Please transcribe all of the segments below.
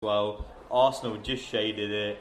well. Arsenal just shaded it.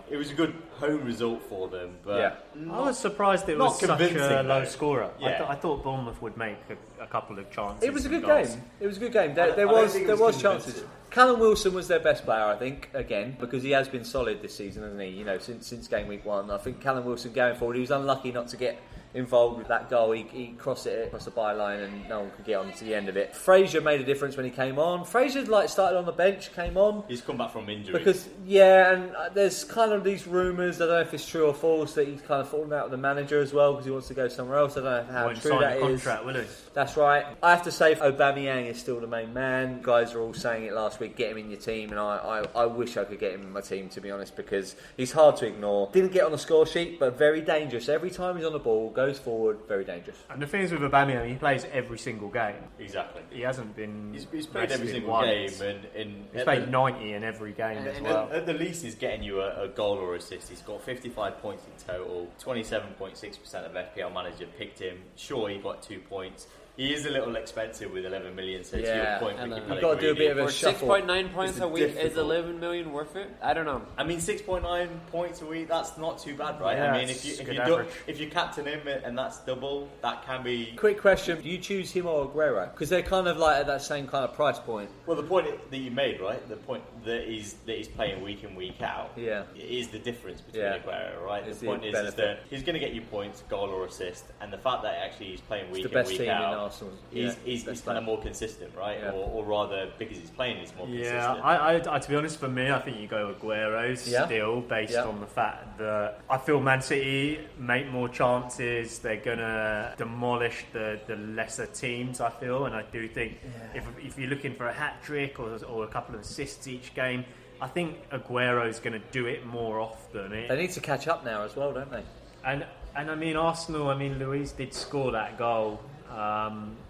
It was a good home result for them, but I was surprised it was such a low scorer. Yeah. I thought Bournemouth would make a couple of chances. It was a good game. It was a good game. There was chances. Callum Wilson was their best player, I think, again, because he has been solid this season, hasn't he? You know, since game week 1. I think Callum Wilson going forward, he was unlucky not to get involved with that goal. He crossed it across the byline and no one could get on to the end of it. Fraser made a difference when he came on. Fraser started on the bench, came on. He's come back from injury. Because, and there's kind of these rumours, I don't know if it's true or false, that he's kind of fallen out with the manager as well because he wants to go somewhere else. I don't know how true that is. Contract, will he? That's right. I have to say, Aubameyang is still the main man. Guys are all saying it last week, get him in your team, and I wish I could get him in my team, to be honest, because he's hard to ignore. Didn't get on the score sheet, but very dangerous. Every time he's on the ball, goes forward, very dangerous. And the thing is with Aubameyang, he plays every single game. Exactly. He hasn't been... He's played every single game. And he's played 90 in every game as well. At the least, he's getting you a goal or assist. He's got 55 points in total. 27.6% of FPL manager picked him. Sure, he got 2 points. He is a little expensive with 11 million, so to your point, you've got to do a bit of a shuffle. 6.9 points a week is 11 million worth it? I don't know. I mean, 6.9 points a week, that's not too bad, right? Yeah, I mean, if you captain him and that's double, that can be... Quick question, do you choose him or Aguero? Because they're kind of like at that same kind of price point. Well, the point that you made, right? The point that he's playing week in, week out, is the difference between Aguero, right? The point is that he's going to get you points, goal or assist, and the fact that actually he's playing week in, week out... It's the best team in Arsenal. He's kind of more consistent, right? Yeah. Or rather, because he's playing, he's more consistent. Yeah, I to be honest, for me, I think you go Aguero still, based on the fact that I feel Man City make more chances. They're going to demolish the lesser teams, I feel. And I do think if you're looking for a hat-trick or a couple of assists each game, I think Aguero's going to do it more often. They need to catch up now as well, don't they? And I mean, Arsenal, Luis did score that goal.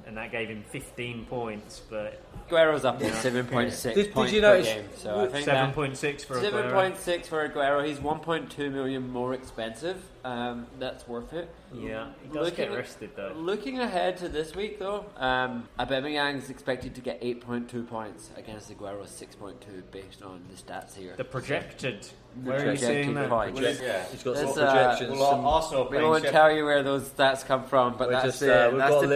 And that gave him 15 points, but Aguero's up at 7.6 points you per game. So I think 7.6 for Aguero. 7.6 for Aguero. He's 1.2 million more expensive. That's worth it. Yeah, he does get rested though. Looking ahead to this week though, Aubameyang is expected to get 8.2 points against Aguero's 6.2 based on the stats here. The projected. Where are you seeing that? He's got some projections. Well, Arsenal we won't tell you where those stats come from, but that's the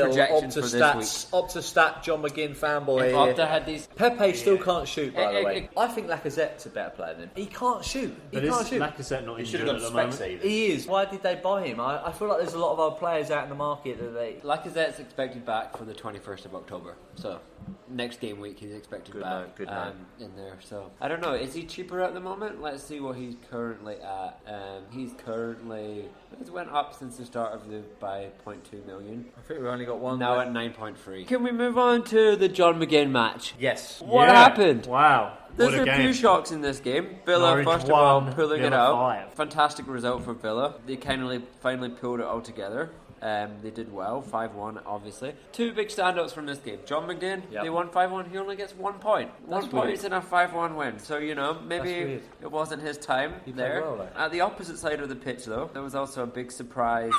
projections for this week. Opta John McGinn fanboy. If Opta had these... Pepe still can't shoot, by the way. I think Lacazette's a better player than him. He can't shoot. But can't shoot. Lacazette not injured at the moment? He is. Why did they buy him? I feel like there's a lot of other players out in the market that they... Lacazette's expected back for the 21st of October. So, next game week he's expected back in there. So, I don't know. Is he cheaper at the moment? Let's see what he's currently at. He's went up since the start of by 0.2 million. I think we've only got one. Now at 9.3. Can we move on to the John McGinn match? Yes. What happened? Wow. There's a few shocks in this game. Villa, Norwich first of all, pulling Villa it out. 5. Fantastic result for Villa. They finally pulled it all together. They did well, 5-1 obviously. Two big standouts from this game. John McGinn, they won 5-1, he only gets 1 point. That's 1 point in a 5-1 win. So, maybe it wasn't his time there. Well, at the opposite side of the pitch though, there was also a big surprise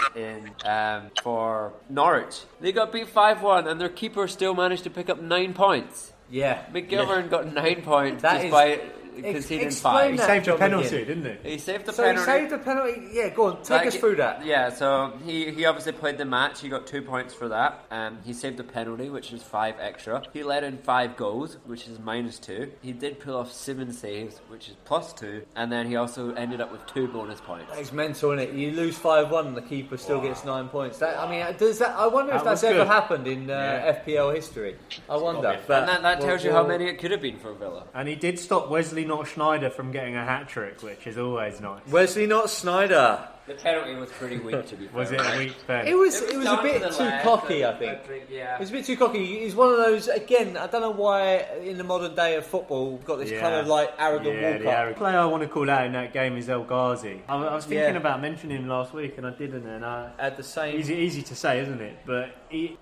for Norwich. They got beat 5-1 and their keeper still managed to pick up 9 points. Yeah. McGivern got 9 points despite conceding 5. He saved a penalty, didn't he? He saved the penalty. penalty. So he saved the penalty. Yeah, go on. Take us through that. Yeah, so he obviously played the match. He got 2 points for that. He saved the penalty, which is 5 extra. He let in 5 goals, which is -2. He did pull off 7 saves, which is +2. And then he also ended up with 2 bonus points. That's mental, isn't it? You lose 5-1 and the keeper still gets 9 points. Does that? I wonder if that's ever happened in FPL history. I wonder. And that tells you how many it could have been for Villa. And he did stop Wesley Not Schneider from getting a hat-trick, which is always nice. Wesley Not Schneider. The penalty was pretty weak, to be fair. Was it a weak pen? It was a bit too cocky, I think. It was a bit too cocky. He's one of those, again, I don't know why in the modern day of football we've got this kind of arrogant walk-up. The player I want to call out in that game is El Ghazi. I was thinking about mentioning him last week and I didn't, and I had the same... Easy to say, isn't it? But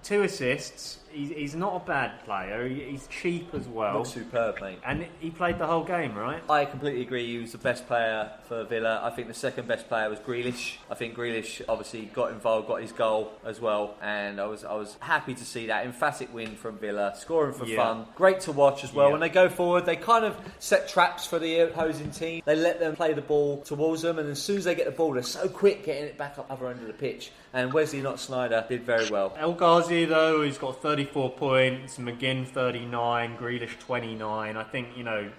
2 assists. He's not a bad player. He's cheap as well. Looks superb, mate. And he played the whole game, right? I completely agree. He was the best player for Villa. I think the second best player was Grealish. Grealish. I think Grealish obviously got involved, got his goal as well, and I was happy to see that emphatic win from Villa, scoring for fun, great to watch as well. When they go forward, they kind of set traps for the opposing team. They let them play the ball towards them, and as soon as they get the ball, they're so quick getting it back up the other end of the pitch. And Wesley Not Sneijder did very well. El Ghazi, though, he's got 34 points, McGinn 39, Grealish 29. I think,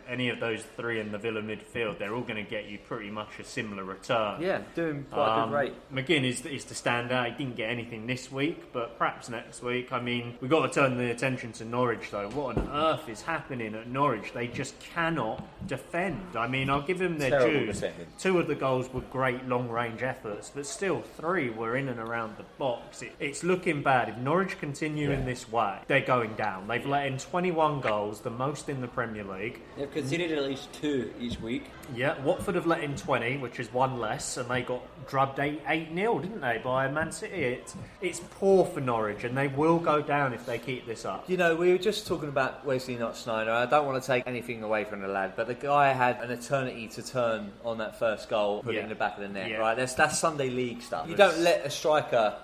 any of those three in the Villa midfield, they're all going to get you pretty much a similar return. Yeah, doing quite a good rate. McGinn is the standout. He didn't get anything this week, but perhaps next week. I mean, we've got to turn the attention to Norwich, though. What on earth is happening at Norwich? They just cannot defend. I mean, I'll give them their due. 2 of the goals were great long-range efforts, but still 3 were in and around the box. It's looking bad. If Norwich continue in this way, they're going down. They've let in 21 goals, the most in the Premier League. They've conceded at least 2 each week. Yeah, Watford have let in 20, which is 1 less, and they got drubbed 8-0, didn't they, by Man City? It's poor for Norwich, and they will go down if they keep this up. We were just talking about Wesley Not Sneijder. I don't want to take anything away from the lad, but the guy had an eternity to turn on that first goal, put it in the back of the net, right? That's Sunday League stuff. You don't let a striker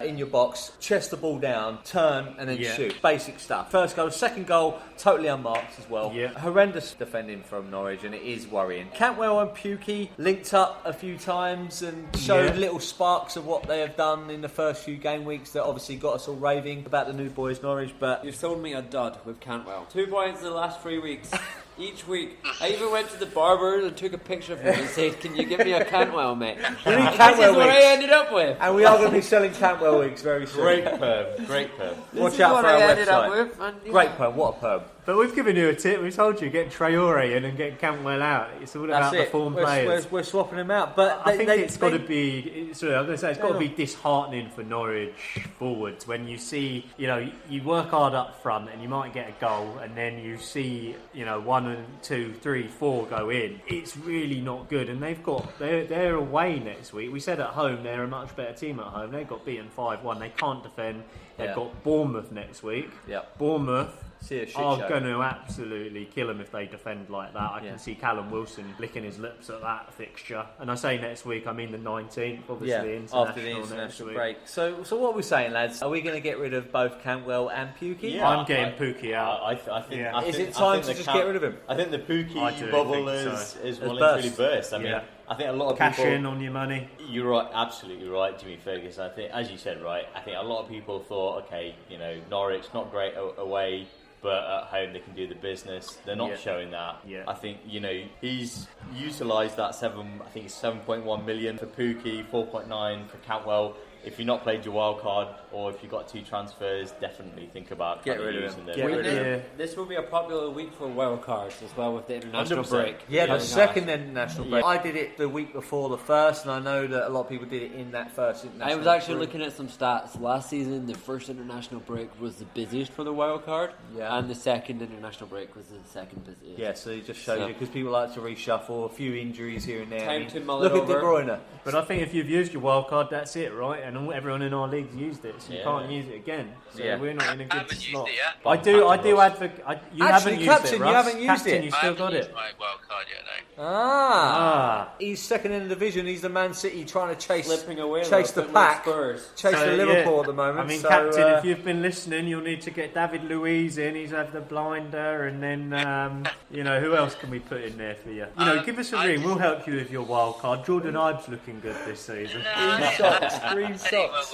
in your box chest the ball down, turn, and then shoot. Basic stuff. First goal, second goal, totally unmarked as well. Yeah. Horrendous defending from Norwich, and it is worrying. Cantwell and Pukki linked up a few times and showed little sparks of what they have done in the first few game weeks that obviously got us all raving about the new boys Norwich, but you've sold me a dud with Cantwell. 2 points in the last 3 weeks. Each week. I even went to the barber and took a picture of him and said, "Can you give me a Cantwell, mate?" We need Cantwell wigs. This is what I ended up with. And we are going to be selling Cantwell wigs very soon. Great perm. Watch out for our website. Great perm, what a perm. But we've given you a tip. We told you, get Traore in and get Cantwell out. It's all about the form players. We're swapping them out. But I think it's got to be... Sorry, I was going to say, it's got to be disheartening for Norwich forwards when you see, you work hard up front and you might get a goal and then you see, 1, 2, 3, 4 go in. It's really not good. And they're away next week. We said at home they're a much better team at home. They got beaten 5-1. They can't defend. They've got Bournemouth next week. Yep. Bournemouth are going to absolutely kill them if they defend like that. I can see Callum Wilson licking his lips at that fixture. And I say next week, I mean the 19th, obviously, after the international break. So what are we saying, lads? Are we going to get rid of both Cantwell and Pukki? Yeah, I'm getting Pukki out. I think. Is it time to just get rid of him? I think the Pukki bubble is really burst. I mean, I think a lot of cash people... Cash in on your money. You're right, absolutely right, Jimmy Ferguson. I think, as you said, right, I think a lot of people thought, okay, Norwich, not great away, but at home they can do the business. They're not showing that. Yeah. I think, he's utilised that 7.1 million for Pukki, 4.9 for Cantwell. If you've not played your wild card, or if you've got 2 transfers, definitely think about get rid of them. This will be a popular week for wild cards as well with the international 100%. break. Yeah, the second international break. I did it the week before the first, and I know that a lot of people did it in that first international break. I was actually looking at some stats. Last season, the first international break was the busiest for the wild card, and the second international break was the second busiest. Yeah, so it just shows you, because people like to reshuffle, a few injuries here and there. Time to mull look it at De Bruyne. But I think if you've used your wild card, that's it, right? And everyone in our league's used it, so you can't use it again. So we're not in a good slot. I do advocate. You haven't used it, Russ. You haven't used it. You still got it. My wild card yet, He's second in the division. He's the Man City trying to chase the pack, chase the Liverpool at the moment. I mean, Captain, if you've been listening, you'll need to get David Luiz in. He's had the blinder, and then who else can we put in there for you? Give us a ring. We'll help you with your wild card. Jordan Ibe's looking good this season. Green socks.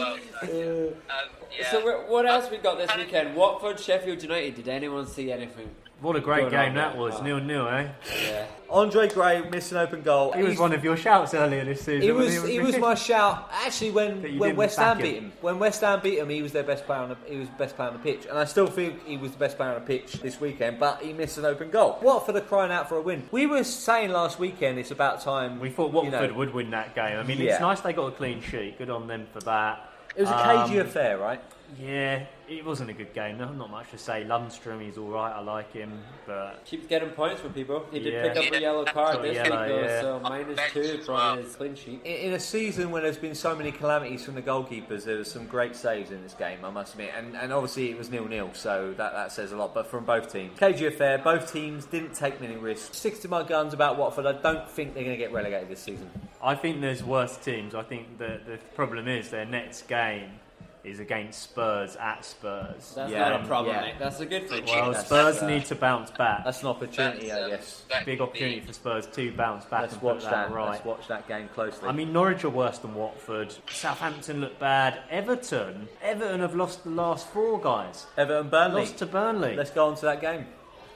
So what else we got this weekend? Watford, Sheffield United. Did anyone see anything? What a great game that was. 0-0, eh? Yeah. Andre Gray missed an open goal. He was one of your shouts earlier this season. He was my shout. Actually, when West Ham beat him. When West Ham beat him, he was their best player on the pitch. And I still think he was the best player on the pitch this weekend, but he missed an open goal. Watford are crying out for a win. We were saying last weekend it's about time. We thought Watford would win that game. I mean, it's nice they got a clean sheet. Good on them for that. It was a cagey affair, right? Yeah. it wasn't a good game. Not much to say. Lundstrom, he's all right. I like him, but keeps getting points for people. He did pick up a yellow card this week, though, so -2 from his clean sheet. In a season when there's been so many calamities from the goalkeepers, there was some great saves in this game, I must admit. And obviously it was 0-0, so that says a lot. But from both teams, cagey affair. Both teams didn't take many risks. Stick to my guns about Watford. I don't think they're going to get relegated this season. I think there's worse teams. I think the problem is their next game is against Spurs at Spurs. That's not a problem, mate. That's a good thing. Well, Spurs need to bounce back. That's an opportunity, I guess. Big opportunity for Spurs to bounce back. Let's watch that. Right. Let's watch that game closely. I mean, Norwich are worse than Watford. Southampton look bad. Everton have lost the last 4, guys. Everton, Burnley. Lost to Burnley. Let's go on to that game.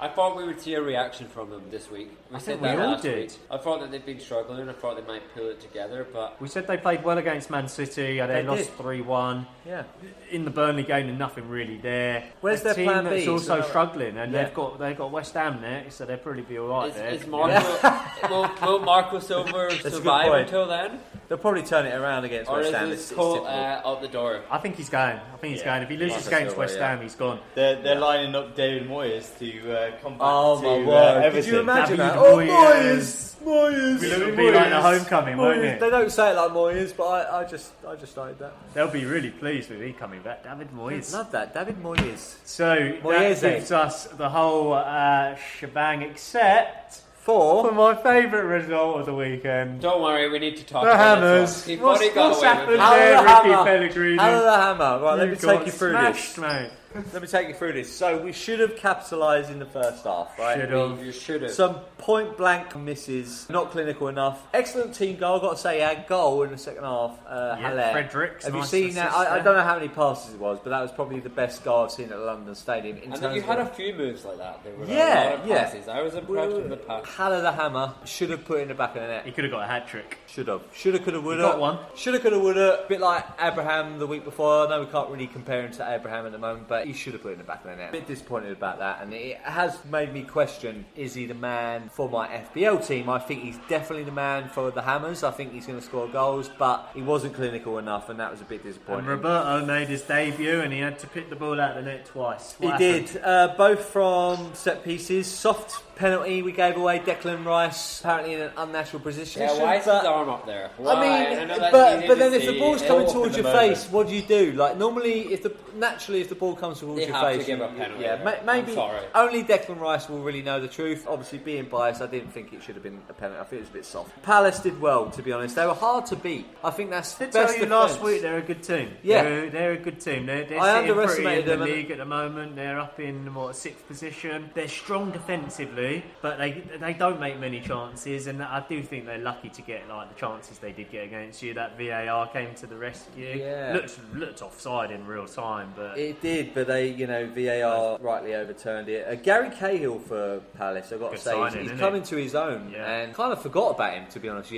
I thought we would see a reaction from them this week. I think we all did. I thought that they'd been struggling. I thought they might pull it together, but we said they played well against Man City. They lost 3-1. Yeah. In the Burnley game, there's nothing really there. Where's their plan B? It's also struggling, and they've got West Ham next, so they'll probably be all right there. Will Marco Silva survive until then? They'll probably turn it around against West Ham. Or is this Cole out the door? I think he's going. If he loses against West Ham, he's gone. They're lining up David Moyes to come back to Everton. Could you imagine that? Moyes! It'll be like a homecoming, won't it? They don't say it like Moyes, but I just started that. They'll be really pleased with me coming back. David Moyes. I love that. David Moyes. So that gives us the whole shebang except for my favourite result of the weekend. Don't worry, we need to talk the about Hammers. This What's happened there, Ricky Pellegrini? How the Hammer? Right, let me take you through smashed, this. Mate. Let me take you through this. So we should have capitalised in the first half, right? You should have. Some point blank misses, not clinical enough. Excellent team goal, I've got to say, he had goal in the second half. Fredericks. Have you seen that? I don't know how many passes it was, but that was probably the best goal I've seen at London Stadium. And you had a few moves like that. There were a lot of passes. I was impressed with the pass. Haller the Hammer should have put it in the back of the net. He could have got a hat trick. Should have, could have, would have. Got one. Should have, could have, would have. Bit like Abraham the week before. I know we can't really compare him to Abraham at the moment, but he should have put it in the back of the net. A bit disappointed about that, and it has made me question: is he the man for my FPL team? I think he's definitely the man for the Hammers. I think he's going to score goals, but he wasn't clinical enough, and that was a bit disappointing. And Roberto made his debut, and he had to pick the ball out of the net twice. He did, both from set pieces. Soft penalty we gave away. Declan Rice apparently in an unnatural position. Yeah, why is his arm up there? Why? I mean, but then if the ball's coming towards your face, what do you do? Like normally, if the ball comes towards your face, give a penalty. Yeah, maybe only Declan Rice will really know the truth. Obviously, being biased, I didn't think it should have been a penalty. I think it was a bit soft. Palace did well, to be honest. They were hard to beat. I think that's the best defense. Last week they're a good team. Yeah, they're a good team. They're I sitting underestimated pretty in them the league at the moment. They're up in 6th position. They're strong defensively, but they don't make many chances, and I do think they're lucky to get like the chances they did get against you. That VAR came to the rescue. Yeah. Looked offside in real time, but it did. But they, VAR rightly overturned it. Gary Cahill for Palace, I've got to say, he's come into his own, and kind of forgot about him, to be honest.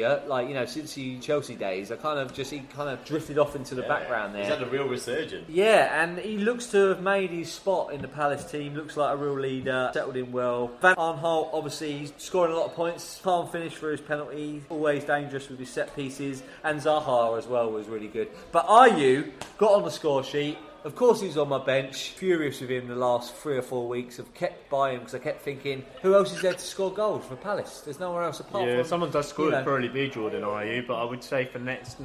Since the Chelsea days, he kind of drifted off into the background there. He's had a real resurgence. Yeah, and he looks to have made his spot in the Palace team. Looks like a real leader, settled in well. Van Aanholt, obviously, he's scoring a lot of points. Calm finish for his penalty. Always dangerous with his set pieces. And Zaha as well was really good. But Ayew got on the score sheet. Of course he was on my bench. Furious with him the last 3 or 4 weeks. I've kept by him because I kept thinking, who else is there to score goals for Palace? There's nowhere else apart from... Yeah, someone does score, it'd probably be Jordan Ayew, but I would say for next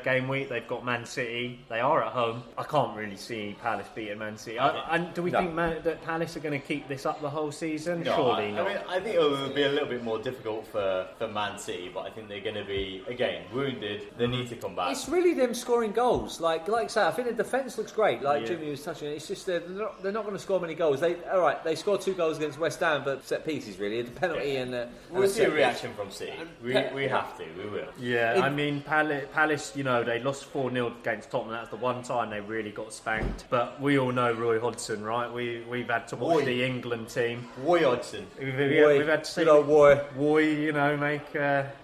game week, they've got Man City. They are at home. I can't really see Palace beating Man City. And do we think that Palace are going to keep this up the whole season? No, Surely not. I think it will be a little bit more difficult for Man City, but I think they're going to be, again, wounded. They need to come back. It's really them scoring goals. Like I say, I think the defence looks great. Like Jimmy was touching it. It's just they're not going to score many goals. They scored 2 goals against West Ham, but set pieces really. The penalty and we'll see a reaction from City. We have to. We will. Yeah, I mean Palace. They lost 4-0 against Tottenham. That's the one time they really got spanked. But we all know Roy Hodgson, right? We've had to watch the England team. Roy Hodgson. We've had to see Roy, make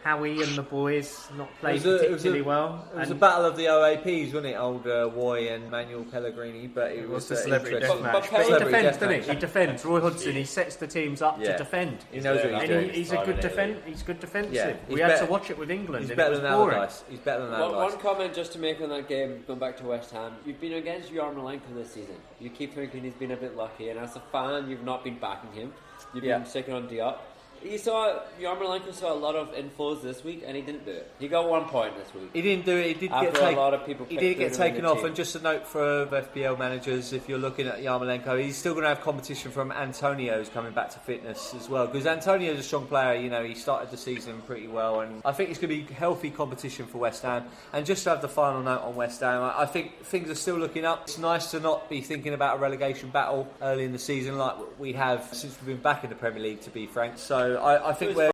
Howie and the boys not play particularly well. It was a battle of the OAPs, wasn't it? Old Roy and Manuel Pellegrini, but it was the celebrity deathmatch. But he defends, doesn't he? He defends. Roy Hodgson, he sets the teams up to defend. He knows what he's doing. He's a good He's good defensive. Yeah, we had to watch it with England. He's better than Allardyce. He's better than Allardyce. One comment just to make on that game, going back to West Ham. You've been against Yarmolenko this season. You keep thinking he's been a bit lucky, and as a fan, you've not been backing him. You've been sticking on Diop. Yarmolenko saw a lot of inflows this week, and he didn't do it. He got 1 point this week. He didn't do it. He did a lot of people. He did get taken off. And just a note for FPL managers: if you're looking at Yarmolenko, he's still going to have competition from Antonio, who's coming back to fitness as well. Because Antonio's a strong player. You know, he started the season pretty well, and I think it's going to be healthy competition for West Ham. And just to have the final note on West Ham, I think things are still looking up. It's nice to not be thinking about a relegation battle early in the season like we have since we've been back in the Premier League. To be frank, so I think we're